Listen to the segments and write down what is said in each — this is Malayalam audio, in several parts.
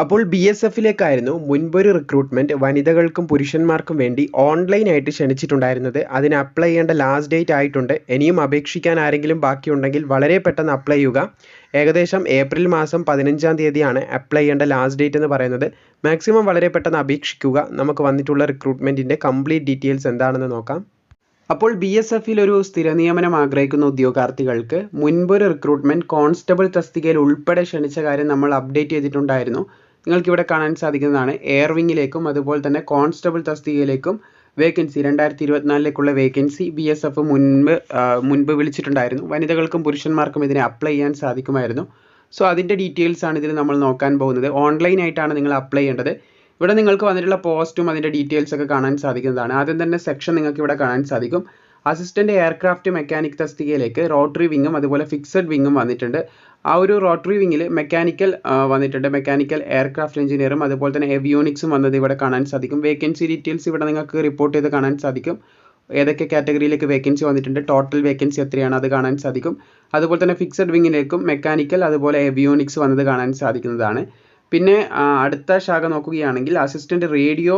അപ്പോൾ BSFിലേക്കായിരുന്നു മുൻപൊരു റിക്രൂട്ട്മെന്റ് വനിതകൾക്കും പുരുഷന്മാർക്കും വേണ്ടി ഓൺലൈനായിട്ട് ക്ഷണിച്ചിട്ടുണ്ടായിരുന്നത്. അതിന് അപ്ലൈ ചെയ്യേണ്ട ലാസ്റ്റ് ഡേറ്റ് ആയിട്ടുണ്ട്. ഇനിയും അപേക്ഷിക്കാൻ ആരെങ്കിലും ബാക്കിയുണ്ടെങ്കിൽ വളരെ പെട്ടെന്ന് അപ്ലൈ ചെയ്യുക. ഏകദേശം ഏപ്രിൽ മാസം 15-ാം തീയതിയാണ് അപ്ലൈ ചെയ്യേണ്ട ലാസ്റ്റ് ഡേറ്റ് എന്ന് പറയുന്നത്. മാക്സിമം വളരെ പെട്ടെന്ന് അപേക്ഷിക്കുക. നമുക്ക് വന്നിട്ടുള്ള റിക്രൂട്ട്മെന്റിന്റെ കംപ്ലീറ്റ് ഡീറ്റെയിൽസ് എന്താണെന്ന് നോക്കാം. അപ്പോൾ BSFിൽ ഒരു സ്ഥിര നിയമനം ആഗ്രഹിക്കുന്ന ഉദ്യോഗാർത്ഥികൾക്ക് മുൻപൊരു റിക്രൂട്ട്മെന്റ് കോൺസ്റ്റബിൾ തസ്തികയിൽ ഉൾപ്പെടെ ക്ഷണിച്ച കാര്യം നമ്മൾ അപ്ഡേറ്റ് ചെയ്തിട്ടുണ്ടായിരുന്നു. നിങ്ങൾക്ക് ഇവിടെ കാണാൻ സാധിക്കുന്നതാണ് എയർ വിങ്ങിലേക്കും അതുപോലെ തന്നെ കോൺസ്റ്റബിൾ തസ്തികയിലേക്കും വേക്കൻസി 2024ലേക്കുള്ള വേക്കൻസി BSF മുൻപ് വിളിച്ചിട്ടുണ്ടായിരുന്നു. വനിതകൾക്കും പുരുഷന്മാർക്കും ഇതിനെ അപ്ലൈ ചെയ്യാൻ സാധിക്കുമായിരുന്നു. സോ അതിൻ്റെ ഡീറ്റെയിൽസ് ആണ് ഇതിൽ നമ്മൾ നോക്കാൻ പോകുന്നത്. ഓൺലൈനായിട്ടാണ് നിങ്ങൾ അപ്ലൈ ചെയ്യേണ്ടത്. ഇവിടെ നിങ്ങൾക്ക് വന്നിട്ടുള്ള പോസ്റ്റും അതിൻ്റെ ഡീറ്റെയിൽസ് ഒക്കെ കാണാൻ സാധിക്കുന്നതാണ്. ആദ്യം തന്നെ സെക്ഷൻ നിങ്ങൾക്ക് ഇവിടെ കാണാൻ സാധിക്കും. അസിസ്റ്റന്റ് എയർക്രാഫ്റ്റ് മെക്കാനിക് തസ്തികയിലേക്ക് റോട്ടറി വിങ്ങും അതുപോലെ ഫിക്സഡ് വിങ്ങും വന്നിട്ടുണ്ട്. ആ ഒരു റോട്ടറി വിങ്ങിൽ മെക്കാനിക്കൽ വന്നിട്ടുണ്ട്. മെക്കാനിക്കൽ എയർക്രാഫ്റ്റ് എഞ്ചിനീയറും അതുപോലെ തന്നെ എവിയോണിക്സും വന്നത് ഇവിടെ കാണാൻ സാധിക്കും. വേക്കൻസി ഡീറ്റെയിൽസ് ഇവിടെ നിങ്ങൾക്ക് റിപ്പോർട്ട് ചെയ്ത് കാണാൻ സാധിക്കും. ഏതൊക്കെ കാറ്റഗറിയിലേക്ക് വേക്കൻസി വന്നിട്ടുണ്ട്, ടോട്ടൽ വേക്കൻസി എത്രയാണ് അത് കാണാൻ സാധിക്കും. അതുപോലെ തന്നെ ഫിക്സഡ് വിങ്ങിലേക്കും മെക്കാനിക്കൽ അതുപോലെ എവിയോണിക്സ് വന്നത് കാണാൻ സാധിക്കുന്നതാണ്. പിന്നെ അടുത്ത ശാഖ നോക്കുകയാണെങ്കിൽ അസിസ്റ്റന്റ് റേഡിയോ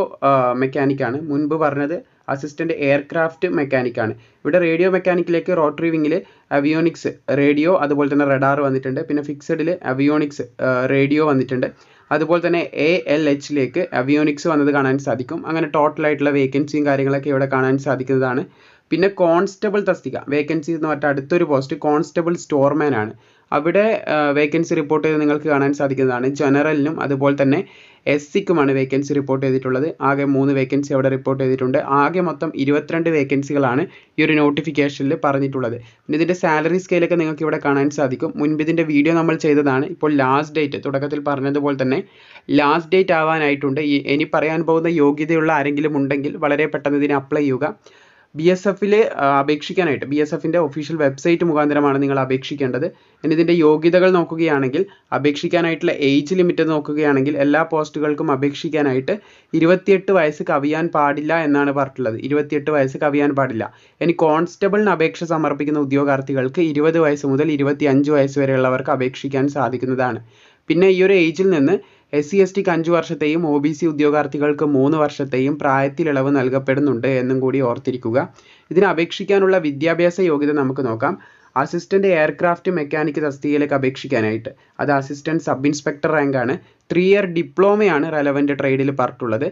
മെക്കാനിക്കാണ്. മുൻപ് പറഞ്ഞത് അസിസ്റ്റന്റ് എയർക്രാഫ്റ്റ് മെക്കാനിക്കാണ്. ഇവിടെ റേഡിയോ മെക്കാനിക്കിലേക്ക് റോട്ടറി വിങ്ങിൽ അവിയോണിക്സ് റേഡിയോ അതുപോലെ തന്നെ റഡാർ വന്നിട്ടുണ്ട്. പിന്നെ ഫിക്സഡിൽ അവിയോണിക്സ് റേഡിയോ വന്നിട്ടുണ്ട്. അതുപോലെ തന്നെ ALHലേക്ക് അവിയോണിക്സ് വന്നത് കാണാൻ സാധിക്കും. അങ്ങനെ ടോട്ടലായിട്ടുള്ള വേക്കൻസിയും കാര്യങ്ങളൊക്കെ ഇവിടെ കാണാൻ സാധിക്കുന്നതാണ്. പിന്നെ കോൺസ്റ്റബിൾ തസ്തിക വേക്കൻസി എന്ന് പറഞ്ഞാൽ അടുത്തൊരു പോസ്റ്റ് കോൺസ്റ്റബിൾ സ്റ്റോർമാൻ ആണ്. അവിടെ വേക്കൻസി റിപ്പോർട്ട് ചെയ്ത് നിങ്ങൾക്ക് കാണാൻ സാധിക്കുന്നതാണ്. ജനറലിനും അതുപോലെ തന്നെ SCക്കുമാണ് വേക്കൻസി റിപ്പോർട്ട് ചെയ്തിട്ടുള്ളത്. ആകെ 3 വേക്കൻസി അവിടെ റിപ്പോർട്ട് ചെയ്തിട്ടുണ്ട്. ആകെ മൊത്തം 22 വേക്കൻസികളാണ് ഈ ഒരു നോട്ടിഫിക്കേഷനിൽ പറഞ്ഞിട്ടുള്ളത്. പിന്നെ ഇതിൻ്റെ സാലറി സ്കെയിലൊക്കെ നിങ്ങൾക്ക് ഇവിടെ കാണാൻ സാധിക്കും. മുൻപ് ഇതിൻ്റെ വീഡിയോ നമ്മൾ ചെയ്തതാണ്. ഇപ്പോൾ ലാസ്റ്റ് ഡേറ്റ് തുടക്കത്തിൽ പറഞ്ഞതുപോലെ തന്നെ ലാസ്റ്റ് ഡേറ്റ് ആവാനായിട്ടുണ്ട്. ഇനി പറയാൻ പോകുന്ന യോഗ്യതയുള്ള ആരെങ്കിലും ഉണ്ടെങ്കിൽ വളരെ പെട്ടെന്ന് ഇതിന് അപ്ലൈ ചെയ്യുക. BSFിൽ അപേക്ഷിക്കാനായിട്ട് BSFിൻ്റെ ഒഫീഷ്യൽ വെബ്സൈറ്റ് മുഖാന്തരമാണ് നിങ്ങൾ അപേക്ഷിക്കേണ്ടത്. ഇനി ഇതിൻ്റെ യോഗ്യതകൾ നോക്കുകയാണെങ്കിൽ അപേക്ഷിക്കാനായിട്ടുള്ള ഏജ് ലിമിറ്റ് നോക്കുകയാണെങ്കിൽ എല്ലാ പോസ്റ്റുകൾക്കും അപേക്ഷിക്കാനായിട്ട് 28 വയസ്സ് കവിയാൻ പാടില്ല എന്നാണ് പറഞ്ഞിട്ടുള്ളത്. 28 വയസ്സ് കവിയാൻ പാടില്ല. ഇനി കോൺസ്റ്റബിളിന് അപേക്ഷ സമർപ്പിക്കുന്ന ഉദ്യോഗാർത്ഥികൾക്ക് 20 വയസ്സ് മുതൽ 25 വയസ്സ് വരെയുള്ളവർക്ക് അപേക്ഷിക്കാൻ സാധിക്കുന്നതാണ്. പിന്നെ ഈ ഒരു ഏജിൽ നിന്ന് SC/STക്ക് 5 വർഷത്തെയും OBC ഉദ്യോഗാർത്ഥികൾക്ക് 3 വർഷത്തെയും പ്രായത്തിൽ ഇളവ് നൽകപ്പെടുന്നുണ്ട് എന്നും കൂടി ഓർത്തിരിക്കുക. ഇതിന് അപേക്ഷിക്കാനുള്ള വിദ്യാഭ്യാസ യോഗ്യത നമുക്ക് നോക്കാം. അസിസ്റ്റന്റ് എയർക്രാഫ്റ്റ് മെക്കാനിക് തസ്തികയിലേക്ക് അപേക്ഷിക്കാനായിട്ട് അത് അസിസ്റ്റന്റ് സബ് ഇൻസ്പെക്ടർ റാങ്കാണ്. 3 ഇയർ ഡിപ്ലോമയാണ് റെലവൻറ്റ് ട്രേഡിൽ പറഞ്ഞിട്ടുള്ളത്.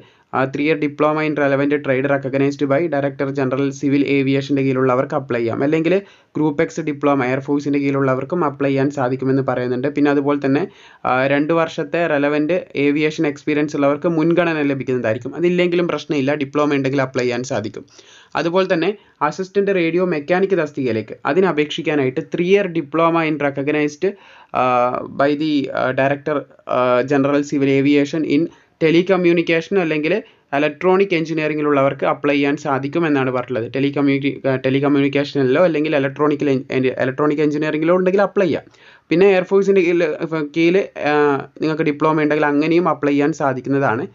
3 year diploma in relevant trade recognised by director general civil ഏവിയേഷൻ്റെ കീഴിലുള്ളവർക്ക് അപ്ലൈ ചെയ്യാം. അല്ലെങ്കിൽ ഗ്രൂപ്പ് X ഡിപ്ലോമ എയർഫോഴ്സിൻ്റെ കീഴിലുള്ളവർക്കും അപ്ലൈ ചെയ്യാൻ സാധിക്കുമെന്ന് പറയുന്നുണ്ട്. പിന്നെ അതുപോലെ തന്നെ 2 വർഷത്തെ റെലവൻറ്റ് ഏവിയേഷൻ എക്സ്പീരിയൻസ് ഉള്ളവർക്ക് മുൻഗണന ലഭിക്കുന്നതായിരിക്കും. അതില്ലെങ്കിലും പ്രശ്നമില്ല, ഡിപ്ലോമ ഉണ്ടെങ്കിൽ അപ്ലൈ ചെയ്യാൻ സാധിക്കും. അതുപോലെ തന്നെ അസിസ്റ്റന്റ് റേഡിയോ മെക്കാനിക് തസ്തികയിലേക്ക് അതിന് അപേക്ഷിക്കാനായിട്ട് 3 year diploma in recognised by the director general civil aviation in telecommunication അല്ലെങ്കിൽ ഇലക്ട്രോണിക് എഞ്ചിനീയറിംഗിലുള്ളവർക്ക് അപ്ലൈ ചെയ്യാൻ സാധിക്കുമെന്നാണ് പറഞ്ഞിട്ടുള്ളത്. ടെലികമ്മ്യൂണിക്കേഷനിലോ അല്ലെങ്കിൽ ഇലക്ട്രോണിക് എഞ്ചിനീയറിംഗിലോ ഉണ്ടെങ്കിൽ അപ്ലൈ ചെയ്യാം. പിന്നെ എയർഫോഴ്സിൻ്റെ കീഴിൽ നിങ്ങൾക്ക് ഡിപ്ലോമ ഉണ്ടെങ്കിൽ അങ്ങനെയും അപ്ലൈ ചെയ്യാൻ സാധിക്കുന്നതാണ്.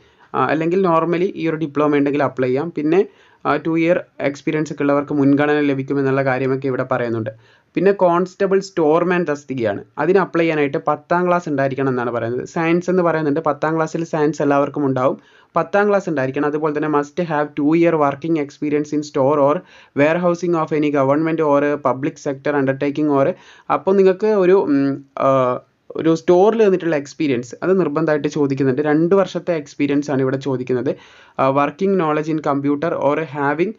അല്ലെങ്കിൽ നോർമലി ഈ ഒരു ഡിപ്ലോമ ഉണ്ടെങ്കിൽ അപ്ലൈ ചെയ്യാം. പിന്നെ 2 ഇയർ എക്സ്പീരിയൻസ് ഒക്കെ ഉള്ളവർക്ക് മുൻഗണന ലഭിക്കുമെന്നുള്ള കാര്യമൊക്കെ ഇവിടെ പറയുന്നുണ്ട്. പിന്നെ കോൺസ്റ്റബിൾ സ്റ്റോർമാൻ തസ്തികയാണ്. അതിന് അപ്ലൈ ചെയ്യാനായിട്ട് 10ാം ക്ലാസ് ഉണ്ടായിരിക്കണം എന്നാണ് പറയുന്നത്. സയൻസ് എന്ന് പറയുന്നുണ്ട്. 10ാം ക്ലാസ്സിൽ സയൻസ് എല്ലാവർക്കും ഉണ്ടാവും. 10ാം ക്ലാസ് ഉണ്ടായിരിക്കണം. അതുപോലെ തന്നെ must have 2 year working experience in store or warehousing of any government or public sector undertaking or അപ്പോൾ നിങ്ങൾക്ക് ഒരു സ്റ്റോറിൽ നിന്നിട്ടുള്ള എക്സ്പീരിയൻസ് അത് നിർബന്ധമായിട്ട് ചോദിക്കുന്നുണ്ട്. 2 വർഷത്തെ എക്സ്പീരിയൻസ് ആണ് ഇവിടെ ചോദിക്കുന്നത്. Working knowledge in computer or having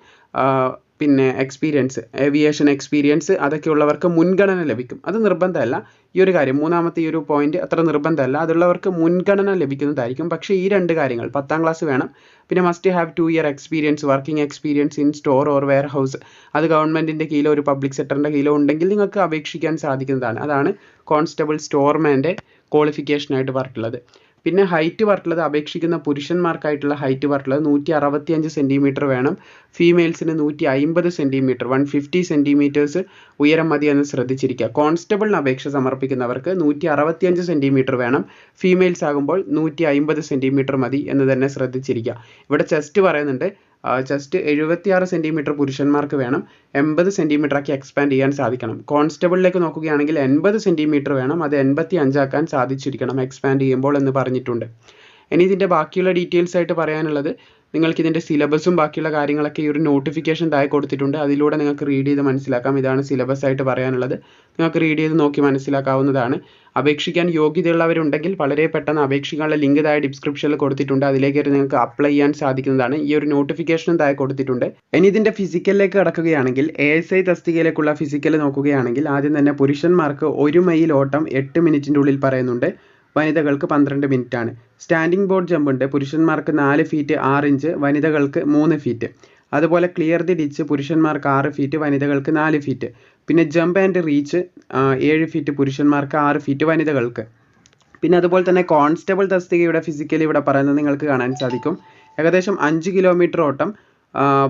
പിന്നെ എക്സ്പീരിയൻസ് ഏവിയേഷൻ എക്സ്പീരിയൻസ് അതൊക്കെ ഉള്ളവർക്ക് മുൻഗണന ലഭിക്കും. അത് നിർബന്ധമല്ല. ഈ ഒരു കാര്യം മൂന്നാമത്തെ ഈ ഒരു പോയിന്റ് അത്ര നിർബന്ധമല്ല. അതുള്ളവർക്ക് മുൻഗണന ലഭിക്കുന്നതായിരിക്കും. പക്ഷേ ഈ 2 കാര്യങ്ങൾ 10ാം ക്ലാസ് വേണം. പിന്നെ must have 2 year experience working experience in store or warehouse അത് ഗവൺമെൻറ്റിൻ്റെ കീഴിലോ ഒരു പബ്ലിക് സെക്ടറിൻ്റെ കീഴിലോ ഉണ്ടെങ്കിൽ നിങ്ങൾക്ക് അപേക്ഷിക്കാൻ സാധിക്കുന്നതാണ്. അതാണ് കോൺസ്റ്റബിൾ സ്റ്റോർമാൻ്റെ ക്വാളിഫിക്കേഷനായിട്ട് പറഞ്ഞിട്ടുള്ളത്. പിന്നെ ഹൈറ്റ് പറഞ്ഞിട്ടുള്ളത് അപേക്ഷിക്കുന്ന പുരുഷന്മാർക്കായിട്ടുള്ള ഹൈറ്റ് പറഞ്ഞിട്ടുള്ളത് 165 സെൻറ്റിമീറ്റർ വേണം. ഫീമെയിൽസിന് 150 സെൻറ്റിമീറ്റർ 150 സെൻറ്റിമീറ്റേഴ്സ് ഉയരം മതി എന്ന് ശ്രദ്ധിച്ചിരിക്കുക. കോൺസ്റ്റബിളിന് അപേക്ഷ സമർപ്പിക്കുന്നവർക്ക് 165 സെൻറ്റിമീറ്റർ വേണം. ഫീമെയിൽസ് ആകുമ്പോൾ 150 സെൻറ്റിമീറ്റർ മതി എന്ന് തന്നെ ശ്രദ്ധിച്ചിരിക്കുക. ഇവിടെ ചെസ്റ്റ് പറയുന്നുണ്ട് ചെസ്റ്റ് 76 സെൻറ്റിമീറ്റർ പുരുഷന്മാർക്ക് വേണം, 80 സെൻറ്റിമീറ്റർ ആക്കി എക്സ്പാൻഡ് ചെയ്യാൻ സാധിക്കണം. കോൺസ്റ്റബിളിലേക്ക് നോക്കുകയാണെങ്കിൽ 80 സെൻറ്റിമീറ്റർ വേണം, അത് 85 ആക്കാൻ സാധിച്ചിരിക്കണം എക്സ്പാൻഡ് ചെയ്യുമ്പോൾ എന്ന് പറഞ്ഞിട്ടുണ്ട്. ഇനി ഇതിൻ്റെ ബാക്കിയുള്ള ഡീറ്റെയിൽസ് ആയിട്ട് പറയാനുള്ളത്, നിങ്ങൾക്ക് ഇതിൻ്റെ സിലബസും ബാക്കിയുള്ള കാര്യങ്ങളൊക്കെ ഈ ഒരു നോട്ടിഫിക്കേഷൻ താഴെ കൊടുത്തിട്ടുണ്ട്. അതിലൂടെ നിങ്ങൾക്ക് റീഡ് ചെയ്ത് മനസ്സിലാക്കാം. ഇതാണ് സിലബസ് ആയിട്ട് പറയാനുള്ളത്. നിങ്ങൾക്ക് റീഡ് ചെയ്ത് നോക്കി മനസ്സിലാക്കാവുന്നതാണ്. അപേക്ഷിക്കാൻ യോഗ്യതയുള്ളവരുണ്ടെങ്കിൽ വളരെ പെട്ടെന്ന് അപേക്ഷിക്കാനുള്ള ലിങ്ക് താഴെ ഡിസ്ക്രിപ്ഷനിൽ കൊടുത്തിട്ടുണ്ട്. അതിലേക്ക് നിങ്ങൾക്ക് അപ്ലൈ ചെയ്യാൻ സാധിക്കുന്നതാണ്. ഈ ഒരു നോട്ടിഫിക്കേഷനും താഴെ കൊടുത്തിട്ടുണ്ട്. ഇനി ഇതിൻ്റെ ഫിസിക്കലിലേക്ക് കടക്കുകയാണെങ്കിൽ, ASI തസ്തികയിലേക്കുള്ള ഫിസിക്കൽ നോക്കുകയാണെങ്കിൽ ആദ്യം തന്നെ പുരുഷന്മാർക്ക് 1 മൈൽ ഓട്ടം 8 മിനിറ്റിൻ്റെ ഉള്ളിൽ പറയുന്നുണ്ട്, വനിതകൾക്ക് 12 മിനിറ്റ് ആണ്. സ്റ്റാൻഡിംഗ് ബോർഡ് ജമ്പ് ഉണ്ട്, പുരുഷന്മാർക്ക് 4 ഫീറ്റ് 6 ഇഞ്ച്, വനിതകൾക്ക് 3 ഫീറ്റ്. അതുപോലെ ക്ലിയർ ദി ഡിച്ച് പുരുഷന്മാർക്ക് 6 ഫീറ്റ്, വനിതകൾക്ക് 4 ഫീറ്റ്. പിന്നെ ജമ്പ് ആൻഡ് റീച്ച് 7 ഫീറ്റ് പുരുഷന്മാർക്ക്, 6 ഫീറ്റ് വനിതകൾക്ക്. പിന്നെ അതുപോലെ തന്നെ കോൺസ്റ്റബിൾ തസ്തികയുടെ ഫിസിക്കൽ ഇവിടെ പറയുന്നത് നിങ്ങൾക്ക് കാണാൻ സാധിക്കും. ഏകദേശം 5 കിലോമീറ്റർ ഓട്ടം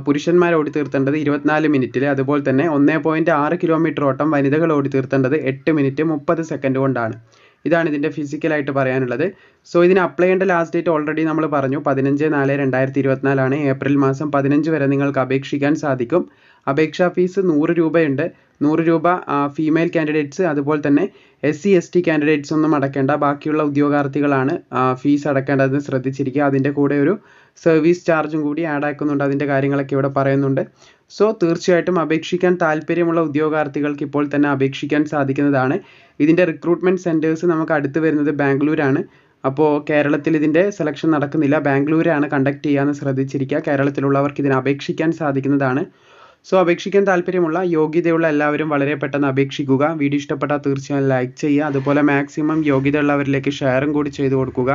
പുരുഷന്മാർ ഓടി തീർത്തേണ്ടത് 24 മിനിറ്റിൽ, അതുപോലെ തന്നെ 1.6 കിലോമീറ്റർ ഓട്ടം വനിതകൾ ഓടി തീർത്തേണ്ടത് 8 മിനിറ്റ് 30 സെക്കൻഡ് കൊണ്ടാണ്. ഇതാണ് ഇതിൻ്റെ ഫിസിക്കലായിട്ട് പറയാനുള്ളത്. സോ ഇതിന് അപ്ലൈ ചെയ്യേണ്ട ലാസ്റ്റ് ഡേറ്റ് ഓൾറെഡി നമ്മൾ പറഞ്ഞു, 15/4/2024 ഏപ്രിൽ മാസം 15 വരെ നിങ്ങൾക്ക് അപേക്ഷിക്കാൻ സാധിക്കും. അപേക്ഷാ ഫീസ് 100 രൂപയുണ്ട്. 100 രൂപ ഫീമെയിൽ കാൻഡിഡേറ്റ്സ്, അതുപോലെ തന്നെ SC ST കാൻഡിഡേറ്റ്സ് ഒന്നും അടക്കേണ്ട, ബാക്കിയുള്ള ഉദ്യോഗാർത്ഥികളാണ് ഫീസ് അടക്കേണ്ടതെന്ന് ശ്രദ്ധിച്ചിരിക്കുക. അതിൻ്റെ കൂടെ ഒരു സർവീസ് ചാർജും കൂടി ആഡ് ആക്കുന്നുണ്ട്. അതിൻ്റെ കാര്യങ്ങളൊക്കെ ഇവിടെ പറയുന്നുണ്ട്. സോ തീർച്ചയായിട്ടും അപേക്ഷിക്കാൻ താല്പര്യമുള്ള ഉദ്യോഗാർത്ഥികൾക്ക് ഇപ്പോൾ തന്നെ അപേക്ഷിക്കാൻ സാധിക്കുന്നതാണ്. ഇതിൻ്റെ റിക്രൂട്ട്മെൻറ്റ് സെൻറ്റേഴ്സ് നമുക്ക് അടുത്ത് വരുന്നത് ബാംഗ്ലൂരാണ്. അപ്പോൾ കേരളത്തിൽ ഇതിൻ്റെ സെലക്ഷൻ നടക്കുന്നില്ല, ബാംഗ്ലൂരാണ് കണ്ടക്ട് ചെയ്യാമെന്ന് ശ്രദ്ധിച്ചിരിക്കുക. കേരളത്തിലുള്ളവർക്ക് ഇതിന് അപേക്ഷിക്കാൻ സാധിക്കുന്നതാണ്. സോ അപേക്ഷിക്കാൻ താല്പര്യമുള്ള യോഗ്യതയുള്ള എല്ലാവരും വളരെ പെട്ടെന്ന് അപേക്ഷിക്കുക. വീഡിയോ ഇഷ്ടപ്പെട്ടാൽ തീർച്ചയായും ലൈക്ക് ചെയ്യുക. അതുപോലെ മാക്സിമം യോഗ്യതയുള്ളവരിലേക്ക് ഷെയറും കൂടി ചെയ്തു കൊടുക്കുക.